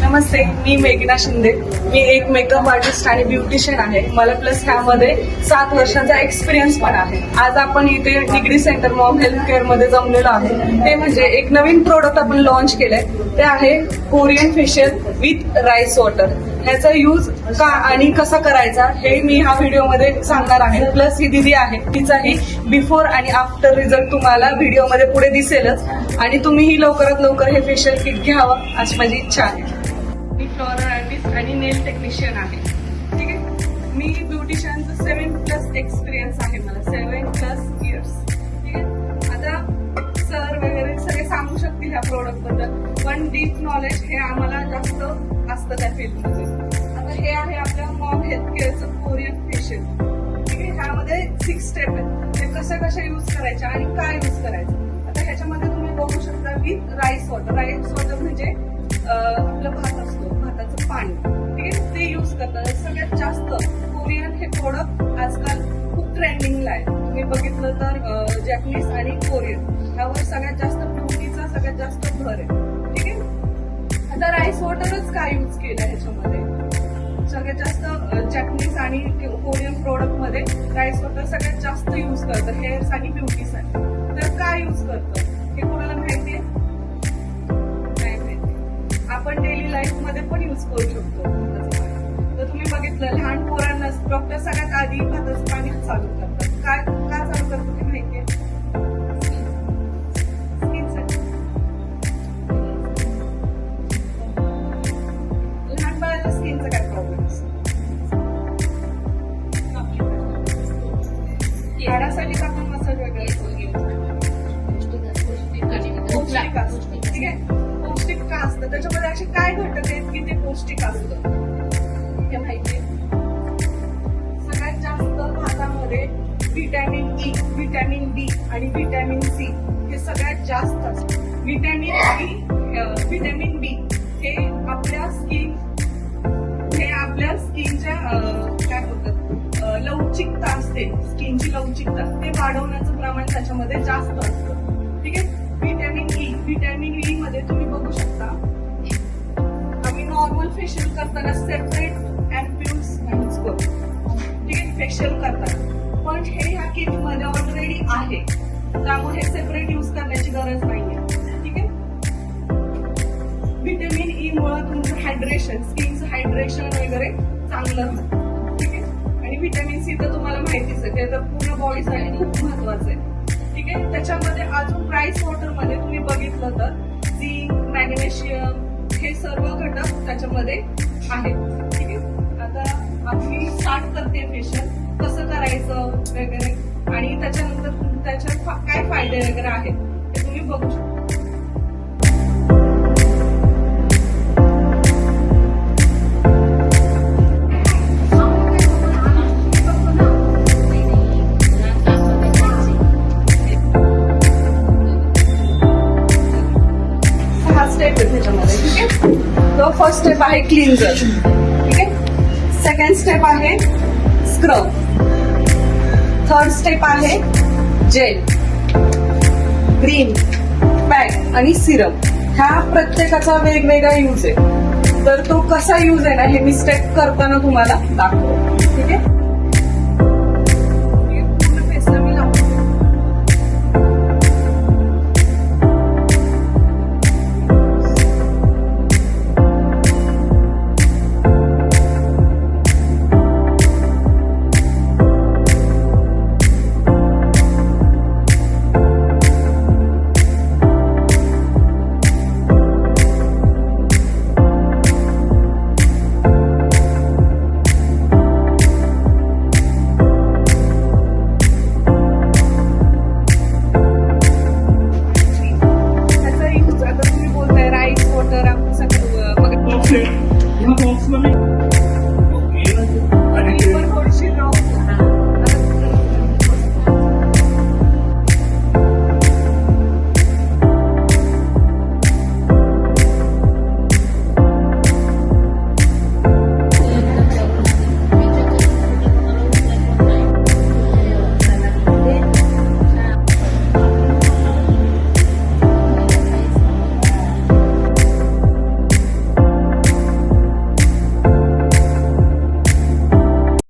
नमस्ते, मी मेघना शिंदे. मी एक makeup artist आणि ब्युटिशियन आहे. मला प्लस ह्यामध्ये 7 वर्षांचा एक्सपिरियन्स पण आहे. आज आपण इथे degree centre Maugham health care मध्ये जमलेलो आहे. ते म्हणजे एक नवीन प्रोडक्ट आपण लॉन्च केलंय. ते आहे Korean facial with rice water. ह्याचा यूज का आणि कसा करायचा हे मी ह्या व्हिडिओमध्ये सांगणार आहे. प्लस ही दिदी आहे, तिचाही बिफोर आणि आफ्टर रिझल्ट तुम्हाला व्हिडिओमध्ये पुढे दिसेलच. आणि तुम्हीही लवकरात लवकर हे फेशियल किट घ्यावं अशी माझी इच्छा आहे. मी फ्लॉरल आर्टिस्ट आणि नेल टेक्निशियन आहे. ठीक आहे. मी ब्युटिशियनचं 7+ एक्सपिरियन्स आहे. मला 7+ इयर्स. ठीक आहे. आता सर वगैरे सगळे सांगू शकतील ह्या प्रोडक्ट बद्दल, पण डीप नॉलेज हे आम्हाला जास्त असतं त्या फील्डमध्ये. आता हे आहे आपल्या मॉम हेल्थ केअरचं कोरियन फेशियल. ठीक आहे. ह्यामध्ये 6 स्टेप आहेत. ते कशा यूज करायच्या आणि काय यूज करायचं. आता ह्याच्यामध्ये तुम्ही बघू शकता with rice water. Rice water म्हणजे आपलं भात असतो, भाताचं पाणी. ठीक आहे. ते यूज करतात. सगळ्यात जास्त कोरियन हे प्रोडक्ट आजकाल खूप ट्रेंडिंगला आहे. तुम्ही बघितलं तर जॅपनीज आणि कोरियन ह्यावर सगळ्यात जास्त ब्युटीचा सगळ्यात जास्त भर आहे. ठीक आहे. आता राईस वॉटरच काय यूज केलं ह्याच्यामध्ये. सगळ्यात जास्त जॅपनीज आणि कोरियन प्रोडक्ट मध्ये राईस वॉटर सगळ्यात जास्त यूज करतात हेअर्स आणि ब्युटीसाठी. तर काय यूज करतं हे कोणाला माहितीये? आपण डेली लाईफ मध्ये पण यूज करू शकतो. तर तुम्ही बघितलं लहान पोरांना डॉक्टर सगळ्यात आधी भाताचं पाणी चालू करतात. काय का चालू करतात ते माहितीये? स्किनसाठी. लहान बाळाला स्किनचा काय प्रॉब्लेम असतो? हाडासाठी आपण मसाज वगैरे पौष्टिक असतं. ठीक आहे. पौष्टिक का असतं त्याच्यामध्ये असे काय घटक आहेत की ते पौष्टिक असतं हे माहितीये? सगळ्यात जास्त भातामध्ये व्हिटॅमिन ई, व्हिटॅमिन बी आणि व्हिटॅमिन सी हे सगळ्यात जास्त असतं. व्हिटॅमिन बी हे आपल्या स्किनच्या काय बोलतात लवचिकता असते. स्किनची लवचिकता ते वाढवण्याचं प्रमाण त्याच्यामध्ये जास्त असतं. ठीक आहे. व्हिटॅमिन ई मध्ये तुम्ही बघू शकता आम्ही नॉर्मल फेशियल करताना सेपरेट अँप्युल्स यूज करतो. ठीक आहे. फेशियल करताना पण हे ह्या किट मध्ये ऑलरेडी आहे, त्यामुळे हे सेपरेट यूज करण्याची गरज नाहीये. ठीक आहे. व्हिटॅमिन ई मुळे तुमचं हायड्रेशन, स्किनचं हायड्रेशन वगैरे चांगलं होतं. ठीक आहे. आणि व्हिटॅमिन सी तर तुम्हाला माहितीच आहे, ते तर पूर्ण बॉडीसाठी खूप महत्वाचं आहे. ठीक आहे. त्याच्यामध्ये अजून राईस वॉटर मध्ये तुम्ही बघितलं तर झिंक, मॅग्नेशियम हे सर्व घटक त्याच्यामध्ये आहेत. ठीक आहे. आता आपली स्टार्ट करते फेशियल कसं करायचं वगैरे आणि त्याच्यानंतर त्याच्यात काय फायदे वगैरे आहेत ते तुम्ही बघू शकता. तो फर्स्ट स्टेप आहे क्लीन्झर. ठीक आहे. सेकंड स्टेप आहे स्क्रब. थर्ड स्टेप आहे जेल, क्रीम, पॅक आणि सिरम. ह्या प्रत्येकाचा वेगवेगळा यूज आहे. तर तो कसा यूज आहे ना हे मी स्टेप करताना तुम्हाला दाखवतो. ठीक आहे.